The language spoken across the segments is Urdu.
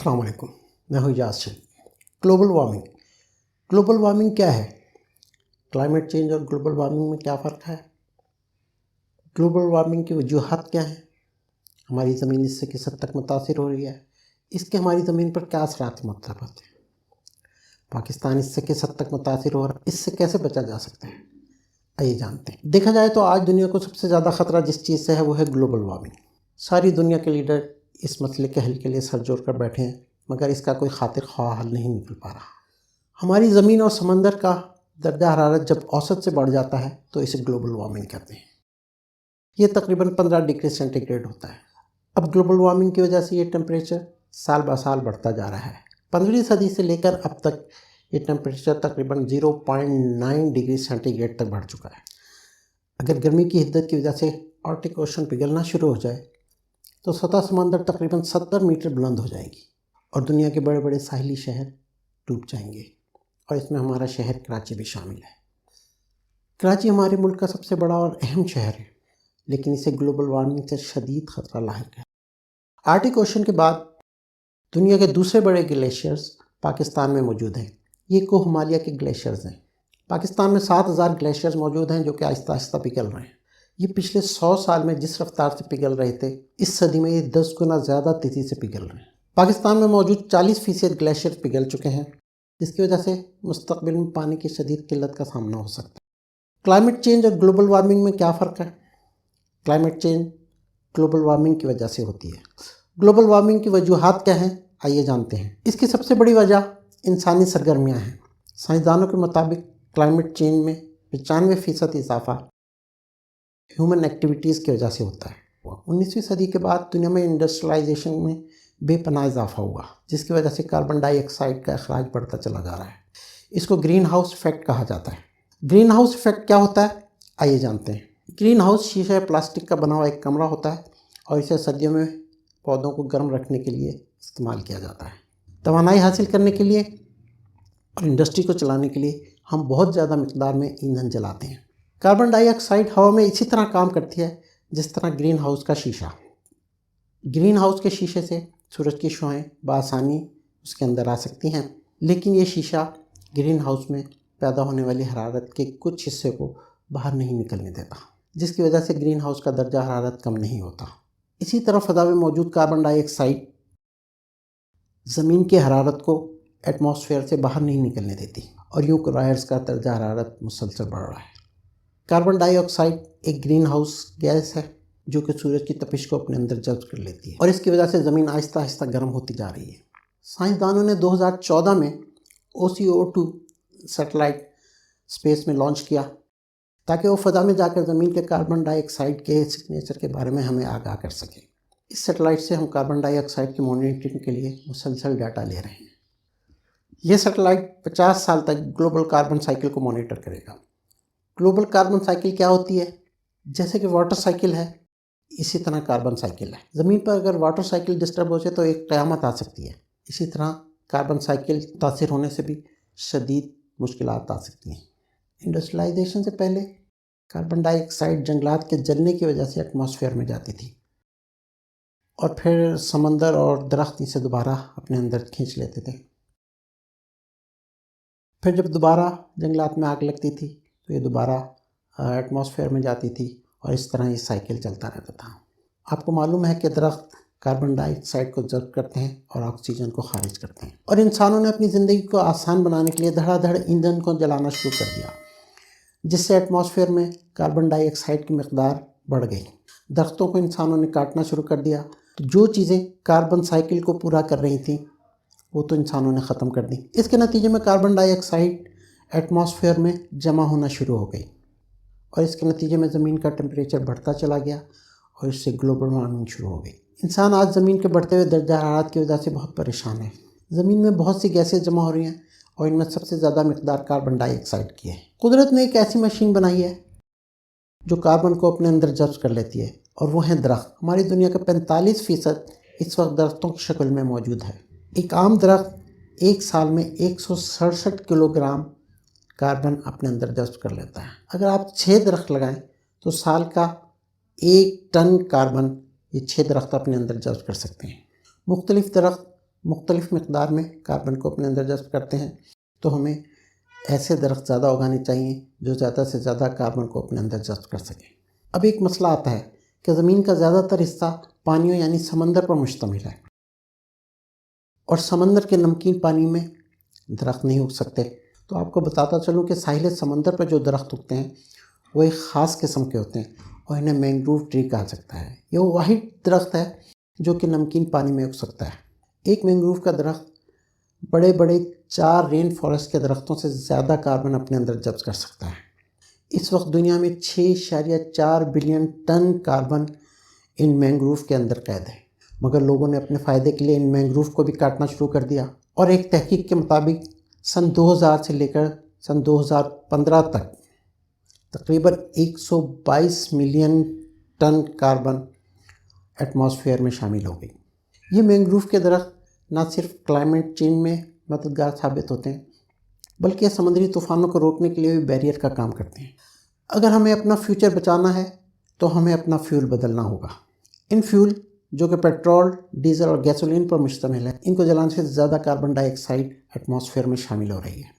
السلام علیکم، میں ہوں اجاز شریف۔ گلوبل وارمنگ کیا ہے؟ کلائمیٹ چینج اور گلوبل وارمنگ میں کیا فرق ہے؟ گلوبل وارمنگ کی وجوہات کیا ہیں؟ ہماری زمین اس سے کس حد تک متاثر ہو رہی ہے؟ اس کے ہماری زمین پر کیا اثرات مرتب ہوتے ہیں؟ پاکستان اس سے کس حد تک متاثر ہو رہا ہے؟ اس سے کیسے بچا جا سکتا ہے؟ آئیے جانتے ہیں۔ دیکھا جائے تو آج دنیا کو سب سے زیادہ خطرہ جس چیز سے ہے وہ ہے گلوبل وارمنگ۔ ساری دنیا کے لیڈر اس مسئلے کے حل کے لیے سر جوڑ کر بیٹھے ہیں، مگر اس کا کوئی خاطر خواہ حل نہیں نکل پا رہا۔ ہماری زمین اور سمندر کا درجہ حرارت جب اوسط سے بڑھ جاتا ہے تو اسے گلوبل وارمنگ کہتے ہیں۔ یہ تقریباً 15 ڈگری سینٹی گریڈ ہوتا ہے۔ اب گلوبل وارمنگ کی وجہ سے یہ ٹیمپریچر سال بہ سال بڑھتا جا رہا ہے۔ 15ویں صدی سے لے کر اب تک یہ ٹیمپریچر تقریباً 0.9 ڈگری سینٹی گریڈ تک بڑھ چکا ہے۔ اگر گرمی کی حدت کی وجہ سے آرکٹک اوشن پگھلنا شروع ہو جائے تو سطح سمندر تقریباً 70 میٹر بلند ہو جائے گی اور دنیا کے بڑے بڑے ساحلی شہر ڈوب جائیں گے، اور اس میں ہمارا شہر کراچی بھی شامل ہے۔ کراچی ہمارے ملک کا سب سے بڑا اور اہم شہر ہے، لیکن اسے گلوبل وارمنگ سے شدید خطرہ لاحق ہے۔ آرکٹک اوشن کے بعد دنیا کے دوسرے بڑے گلیشیئرز پاکستان میں موجود ہیں۔ یہ کوہ ہمالیہ کے گلیشیئرز ہیں۔ پاکستان میں 7000 گلیشیئرز موجود ہیں جو کہ آہستہ آہستہ پگھل رہے ہیں۔ یہ پچھلے 100 سال میں جس رفتار سے پگھل رہے تھے، اس صدی میں یہ 10 گنا زیادہ تیزی سے پگھل رہے ہیں۔ پاکستان میں موجود 40% گلیشیئر پگھل چکے ہیں، جس کی وجہ سے مستقبل میں پانی کی شدید قلت کا سامنا ہو سکتا ہے۔ کلائمیٹ چینج اور گلوبل وارمنگ میں کیا فرق ہے؟ کلائمیٹ چینج گلوبل وارمنگ کی وجہ سے ہوتی ہے۔ گلوبل وارمنگ کی وجوہات کیا ہیں؟ آئیے جانتے ہیں۔ اس کی سب سے بڑی وجہ انسانی سرگرمیاں ہیں۔ سائنسدانوں کے مطابق کلائمیٹ چینج میں 95% اضافہ ہیومن ایکٹیویٹیز کی وجہ سے ہوتا ہے۔ 19ویں صدی کے بعد دنیا میں انڈسٹریلائزیشن میں بے پناہ اضافہ ہوا، جس کی وجہ سے کاربن ڈائی آکسائڈ کا اخراج بڑھتا چلا جا رہا ہے۔ اس کو گرین ہاؤس ایفیکٹ کہا جاتا ہے۔ گرین ہاؤس ایفیکٹ کیا ہوتا ہے؟ آئیے جانتے ہیں۔ گرین ہاؤس شیشہ پلاسٹک کا بنا ہوا ایک کمرہ ہوتا ہے اور اسے سردیوں میں پودوں کو گرم رکھنے کے لیے استعمال کیا جاتا ہے۔ توانائی حاصل کرنے کے لیے اور انڈسٹری کو چلانے کے لیے ہم بہت زیادہ مقدار میں ایندھن جلاتے ہیں۔ کاربن ڈائی آکسائڈ ہوا میں اسی طرح کام کرتی ہے جس طرح گرین ہاؤس کا شیشہ۔ گرین ہاؤس کے شیشے سے سورج کی شعاعیں بآسانی اس کے اندر آ سکتی ہیں، لیکن یہ شیشہ گرین ہاؤس میں پیدا ہونے والی حرارت کے کچھ حصے کو باہر نہیں نکلنے دیتا، جس کی وجہ سے گرین ہاؤس کا درجہ حرارت کم نہیں ہوتا۔ اسی طرح فضا میں موجود کاربن ڈائی آکسائڈ زمین کی حرارت کو ایٹماسفیئر سے باہر نہیں نکلنے دیتی، اور یوں کرائرز کا درجہ حرارت مسلسل بڑھ رہا ہے۔ کاربن ڈائی آکسائڈ ایک گرین ہاؤس گیس ہے جو کہ سورج کی تپش کو اپنے اندر جذب کر لیتی ہے، اور اس کی وجہ سے زمین آہستہ آہستہ گرم ہوتی جا رہی ہے۔ سائنسدانوں نے 2014 میں OCO2 سیٹلائٹ اسپیس میں لانچ کیا تاکہ وہ فضا میں جا کر زمین کے کاربن ڈائی آکسائڈ کے سگنیچر کے بارے میں ہمیں آگاہ کر سکیں۔ اس سیٹلائٹ سے ہم کاربن ڈائی آکسائڈ کی مانیٹرنگ کے لیے مسلسل ڈیٹا لے رہے ہیں۔ یہ سیٹلائٹ 50 سال تک گلوبل کاربن سائیکل کو مانیٹر کرے گا۔ گلوبل کاربن سائیکل کیا ہوتی ہے؟ جیسے کہ واٹر سائیکل ہے، اسی طرح کاربن سائیکل ہے۔ زمین پر اگر واٹر سائیکل ڈسٹرب ہو جائے تو ایک قیامت آ سکتی ہے۔ اسی طرح کاربن سائیکل متاثر ہونے سے بھی شدید مشکلات آ سکتی ہیں۔ انڈسٹریلائزیشن سے پہلے کاربن ڈائی آکسائڈ جنگلات کے جلنے کی وجہ سے ایٹماسفیئر میں جاتی تھی، اور پھر سمندر اور درخت اسے دوبارہ اپنے اندر کھینچ لیتے تھے۔ پھر جب دوبارہ جنگلات میں آگ لگتی تھی تو یہ دوبارہ ایٹماسفیئر میں جاتی تھی، اور اس طرح یہ سائیکل چلتا رہتا تھا۔ آپ کو معلوم ہے کہ درخت کاربن ڈائی آکسائڈ کو جذب کرتے ہیں اور آکسیجن کو خارج کرتے ہیں، اور انسانوں نے اپنی زندگی کو آسان بنانے کے لیے دھڑا دھڑ ایندھن کو جلانا شروع کر دیا، جس سے ایٹماسفیئر میں کاربن ڈائی آکسائڈ کی مقدار بڑھ گئی۔ درختوں کو انسانوں نے کاٹنا شروع کر دیا، تو جو چیزیں کاربن سائیکل کو پورا کر رہی تھیں وہ تو انسانوں نے ختم کر دی۔ اس کے نتیجے میں کاربن ڈائی آکسائڈ ایٹماسفیئر میں جمع ہونا شروع ہو گئی، اور اس کے نتیجے میں زمین کا ٹیمپریچر بڑھتا چلا گیا، اور اس سے گلوبل وارمنگ شروع ہو گئی۔ انسان آج زمین کے بڑھتے ہوئے درجہ حرارت کی وجہ سے بہت پریشان ہے۔ زمین میں بہت سی گیسیں جمع ہو رہی ہیں، اور ان میں سب سے زیادہ مقدار کاربن ڈائی آکسائڈ کی ہے۔ قدرت نے ایک ایسی مشین بنائی ہے جو کاربن کو اپنے اندر جذب کر لیتی ہے، اور وہ ہیں درخت۔ ہماری دنیا کا 45% اس وقت درختوں کی شکل میں موجود ہے۔ ایک عام درخت ایک سال میں 167 کلو گرام کاربن اپنے اندر جذب کر لیتا ہے۔ اگر آپ 6 درخت لگائیں تو سال کا 1 ٹن کاربن یہ 6 درخت اپنے اندر جذب کر سکتے ہیں۔ مختلف درخت مختلف مقدار میں کاربن کو اپنے اندر جذب کرتے ہیں، تو ہمیں ایسے درخت زیادہ اگانے چاہیے جو زیادہ سے زیادہ کاربن کو اپنے اندر جذب کر سکیں۔ اب ایک مسئلہ آتا ہے کہ زمین کا زیادہ تر حصہ پانیوں یعنی سمندر پر مشتمل ہے، اور سمندر کے نمکین پانی میں درخت نہیں اگ سکتے۔ تو آپ کو بتاتا چلوں کہ ساحل سمندر پر جو درخت اگتے ہیں وہ ایک خاص قسم کے ہوتے ہیں اور انہیں مینگروو ٹری کہا سکتا ہے۔ یہ وہ واحد درخت ہے جو کہ نمکین پانی میں اگ سکتا ہے۔ ایک مینگروو کا درخت بڑے بڑے 4 رین فارسٹ کے درختوں سے زیادہ کاربن اپنے اندر جذب کر سکتا ہے۔ اس وقت دنیا میں 6.4 بلین ٹن کاربن ان مینگروو کے اندر قید ہے، مگر لوگوں نے اپنے فائدے کے لیے ان مینگروو کو بھی کاٹنا شروع کر دیا، اور ایک تحقیق کے مطابق سن 2000 سے لے کر سن 2015 تک تقریباً 122 ملین ٹن کاربن ایٹماسفیئر میں شامل ہو گئی۔ یہ مینگروو کے درخت نہ صرف کلائمیٹ چینج میں مددگار ثابت ہوتے ہیں بلکہ سمندری طوفانوں کو روکنے کے لیے بھی بیریئر کا کام کرتے ہیں۔ اگر ہمیں اپنا فیوچر بچانا ہے تو ہمیں اپنا فیول بدلنا ہوگا۔ ان فیول جو کہ پیٹرول، ڈیزل اور گیسولین پر مشتمل ہے، ان کو جلانے سے زیادہ کاربن ڈائی آکسائڈ ایٹماسفیئر میں شامل ہو رہی ہے۔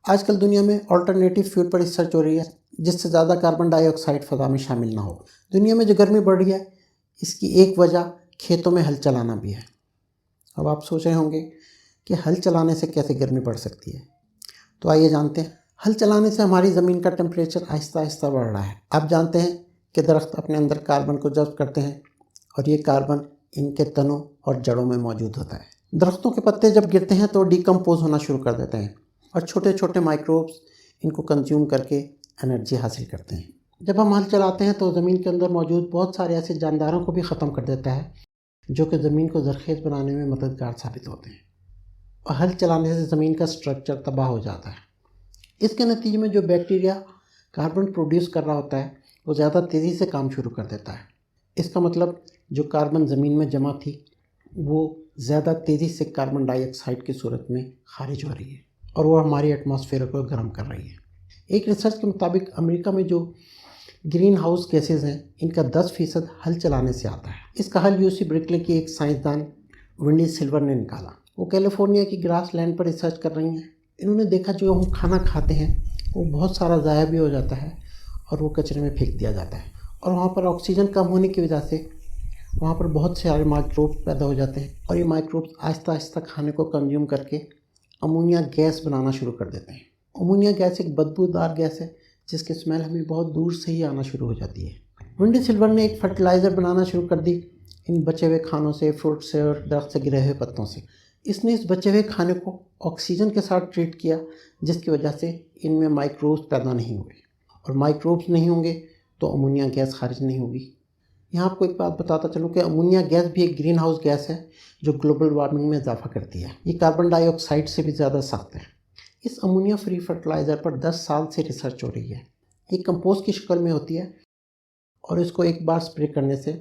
آج کل دنیا میں آلٹرنیٹیو فیول پر ریسرچ ہو رہی ہے جس سے زیادہ کاربن ڈائی آکسائڈ فضا میں شامل نہ ہو۔ دنیا میں جو گرمی بڑھ رہی ہے اس کی ایک وجہ کھیتوں میں ہل چلانا بھی ہے۔ اب آپ سوچ رہے ہوں گے کہ ہل چلانے سے کیسے گرمی بڑھ سکتی ہے، تو آئیے جانتے ہیں۔ ہل چلانے سے ہماری زمین کا ٹیمپریچر آہستہ آہستہ بڑھ رہا ہے۔ آپ جانتے ہیں کہ درخت اپنے اندر کاربن کو جذب کرتے ہیں اور یہ کاربن ان کے تنوں اور جڑوں میں موجود ہوتا ہے۔ درختوں کے پتے جب گرتے ہیں تو ڈیکمپوز ہونا شروع کر دیتے ہیں اور چھوٹے چھوٹے مائکروبس ان کو کنزیوم کر کے انرجی حاصل کرتے ہیں۔ جب ہم ہل چلاتے ہیں تو زمین کے اندر موجود بہت سارے ایسے جانداروں کو بھی ختم کر دیتا ہے جو کہ زمین کو زرخیز بنانے میں مددگار ثابت ہوتے ہیں، اور ہل چلانے سے زمین کا سٹرکچر تباہ ہو جاتا ہے۔ اس کے نتیجے میں جو بیکٹیریا کاربن پروڈیوس کر رہا ہوتا ہے وہ زیادہ تیزی سے کام شروع کر دیتا ہے۔ اس کا مطلب جو کاربن زمین میں جمع تھی وہ زیادہ تیزی سے کاربن ڈائی آکسائڈ کی صورت میں خارج ہو رہی ہے اور وہ ہماری ایٹماسفیئر کو گرم کر رہی ہے۔ ایک ریسرچ کے مطابق امریکہ میں جو گرین ہاؤس گیسز ہیں ان کا 10% ہل چلانے سے آتا ہے۔ اس کا حل یو سی برکلے کی ایک سائنسدان ونڈی سلور نے نکالا۔ وہ کیلیفورنیا کی گراس لینڈ پر ریسرچ کر رہی ہیں۔ انہوں نے دیکھا جو ہم کھانا کھاتے ہیں وہ بہت سارا ضائع بھی ہو جاتا ہے اور وہ کچرے میں پھینک دیا جاتا ہے، اور وہاں پر آکسیجن کم ہونے کی وجہ سے وہاں پر بہت سارے مائکروب پیدا ہو جاتے ہیں، اور یہ مائکروبس آہستہ آہستہ کھانے کو کنزیوم کر کے امونیا گیس بنانا شروع کر دیتے ہیں۔ امونیا گیس ایک بدبودار گیس ہے جس کی اسمیل ہمیں بہت دور سے ہی آنا شروع ہو جاتی ہے۔ ونڈی سلور نے ایک فرٹیلائزر بنانا شروع کر دی ان بچے ہوئے کھانوں سے، فروٹ سے اور درخت سے گرے ہوئے پتوں سے۔ اس نے اس بچے ہوئے کھانے کو آکسیجن کے ساتھ ٹریٹ کیا جس کی وجہ سے ان میں مائکروبس پیدا نہیں ہوئے، اور مائکروبس نہیں ہوں گے تو امونیا گیس خارج نہیں ہوگی۔ یہاں آپ کو ایک بات بتاتا چلوں کہ امونیا گیس بھی ایک گرین ہاؤس گیس ہے جو گلوبل وارمنگ میں اضافہ کرتی ہے۔ یہ کاربن ڈائی آکسائڈ سے بھی زیادہ سخت ہے۔ اس امونیا فری فرٹیلائزر پر 10 سال سے ریسرچ ہو رہی ہے۔ یہ کمپوسٹ کی شکل میں ہوتی ہے اور اس کو ایک بار سپرے کرنے سے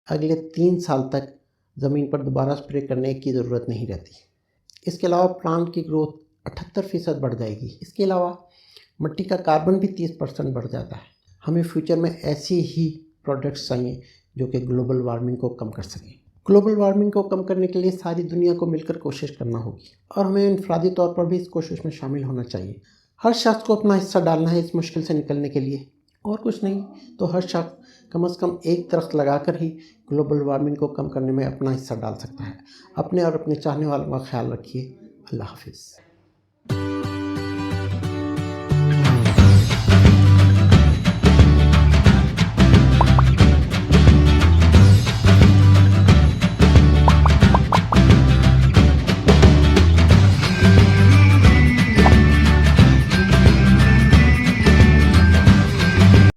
اگلے 3 سال تک زمین پر دوبارہ سپرے کرنے کی ضرورت نہیں رہتی۔ اس کے علاوہ پلانٹ کی گروتھ 78% بڑھ جائے گی۔ اس کے علاوہ مٹی کا کاربن بھی 30% بڑھ جاتا ہے۔ ہمیں فیوچر میں ایسی ہی پروڈکٹس چاہیے جو کہ گلوبل وارمنگ کو کم کر سکیں۔ گلوبل وارمنگ کو کم کرنے کے لیے ساری دنیا کو مل کر کوشش کرنا ہوگی، اور ہمیں انفرادی طور پر بھی اس کوشش میں شامل ہونا چاہیے۔ ہر شخص کو اپنا حصہ ڈالنا ہے اس مشکل سے نکلنے کے لیے، اور کچھ نہیں تو ہر شخص کم از کم ایک درخت لگا کر ہی گلوبل وارمنگ کو کم کرنے میں اپنا حصہ ڈال سکتا ہے۔ اپنے اور اپنے چاہنے والوں کا خیال رکھیے۔ اللہ حافظ۔